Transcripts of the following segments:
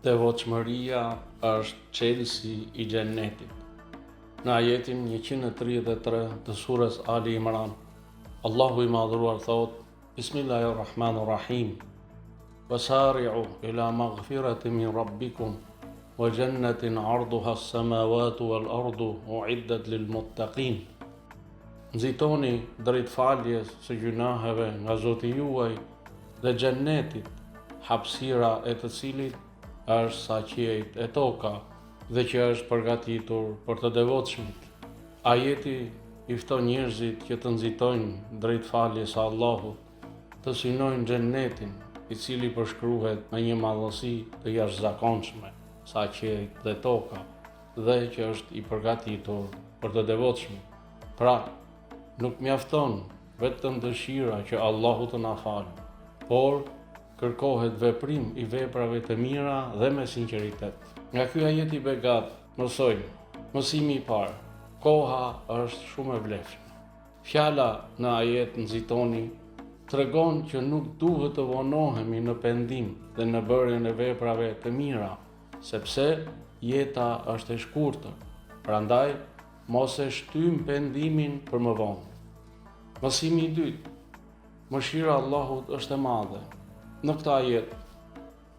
Devotshmëria është çelësi i xhennetit. Në ajetin 133 të surës Ali Imran, Allahu i madhruar thot: Bismillahirrahmanirrahim. Wasari'u ila maghfiratin min rabbikum wa jannatin 'arduha as-samawati wal ardu u'iddat lil muttaqin. Nxitoni drejt faljes së gjunaheve nga Zoti juaj dhe xhennetit, hapësira e të cilit është sa qiejt e toka dhe që është përgatitur për të devotshmit. Ajeti i fton njerëzit që të nxitojnë drejt faljes së Allahut, të synojnë xhennetin, i cili përshkruhet me një madhësi të jashtëzakonshme, sa qiejt dhe toka, dhe që është i përgatitur për të devotshmit. Pra, nuk mjafton vetëm dëshira që Allahu të na falë, por kërkohet veprim i veprave të mira dhe me sinqeritet. Nga ky ajet i begat mësojmë, mësimi i parë, koha është shumë e vlefshme. Fjala në ajet nxitoni tregon që nuk duhet të vonohemi në pendim dhe në bërjen e veprave të mira, sepse jeta është e shkurtër. Prandaj, mos e shtym pendimin për më vonë. Mësimi i dytë, mëshira e Allahut është e madhe. Në këtë ajet,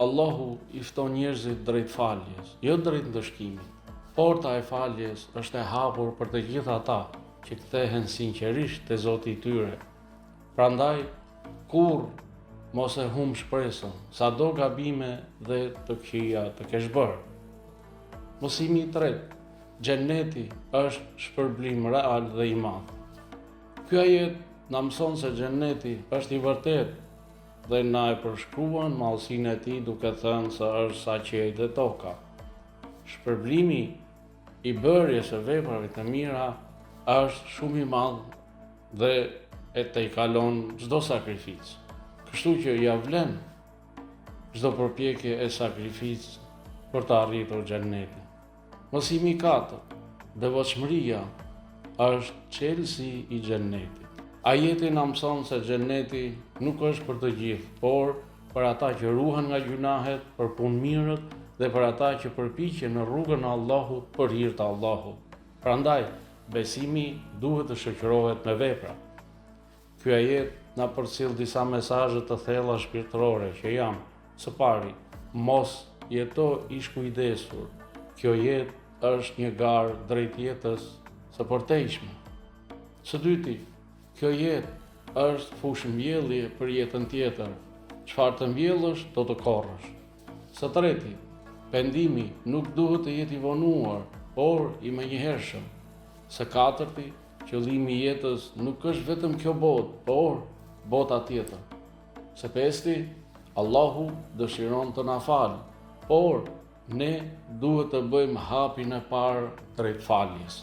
Allahu i fton njerëzit drejt faljes, jo drejt ndëshkimit. Porta e faljes është e hapur për të gjithë ata që kthehen sinqerisht te Zoti i tyre. Prandaj, kurrë mos e humb shpresën, sado gabime dhe të këqija të kesh bërë. Mësimi i tretë, xheneti është shpërblim real dhe i madh. Ky ajet na mëson se xheneti është i vërtetë dhe na e përshkruan madhësinë e tij duke thënë se është sa qiejt dhe toka. Shpërblimi i bërjes së veprave të mira është shumë i madh dhe e tejkalon çdo sakrificë. Kështu që ja vlen çdo përpjekje e sakrificës për të arritur xhennetin. Mësimi i katërt, devotshmëria është çelësi i xhennetit. Ajeti na mëson se xheneti nuk është për të gjithë, por për ata që ruhen nga gjunahet, për punë mirët dhe për ata që përpiqen në rrugën e Allahut për hir të Allahut. Prandaj, besimi duhet të shoqërohet me vepra. Ky ajet na përcjell disa mesazhe të thella shpirtërore që janë: së pari, mos jeto i shkujdesur. Kjo jetë është një garë drejt jetës së përtejshme. Së dyti, kjo jetë është fushë mbjellje për jetën tjetër. Çfarë të mbjellësh, do të korrësh. Së treti, pendimi nuk duhet të jetë i vonuar, por i menjëhershëm. Së katërti, qëllimi i jetës nuk është vetëm kjo botë, por bota tjetër. Së pesti, Allahu dëshiron të na falë, por ne duhet të bëjmë hapin e parë drejt faljes.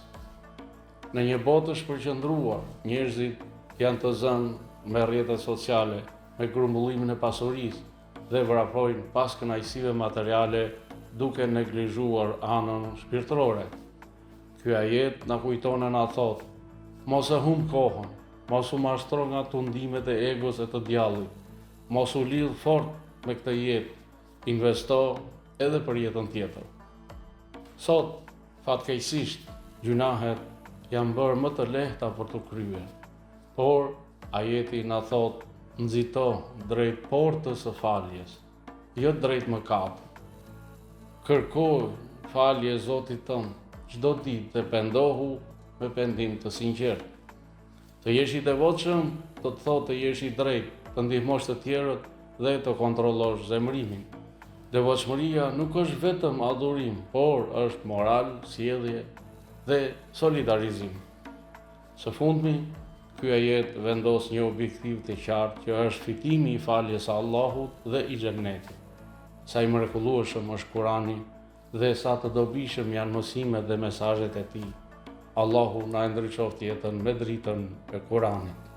Në një botë të shpërqendruar, njerëzit janë të zënë me rrjetet sociale, me grumbullimin e pasurisë dhe vrapojnë pas kënaqësive materiale duke neglizhuar anën shpirtërore. Ky ajet na kujton e na thot: mos e humb kohën, mos u mashtro nga tundimet e egos e të djallit, mos u lidh fort me këtë jetë, investo edhe për jetën tjetër. Sot, fatkeqësisht, gjunahet janë bërë më të lehta për të kryer. Por ajeti na thot: nxito drejt portës së faljes, jo drejt mëkatit. Kërkoj falje Zotit tënd çdo ditë dhe pendohu me pendim të sinqert. Të jesh i devotshëm do të thotë të jesh i drejtë, të ndihmosh të tjerët dhe të kontrollosh zemrimin. Devotshmëria nuk është vetëm adhurim, por është moral, sjellje dhe solidarizim. Së fundmi, ky ajet vendos një objektiv të qartë që është fitimi i faljes së Allahut dhe i xhennetit. Sa i mrekullueshëm është Kurani dhe sa të dobishëm janë mësimet dhe mesazhet e tij. Allahu na ndriçoft jetën me dritën e Kuranit.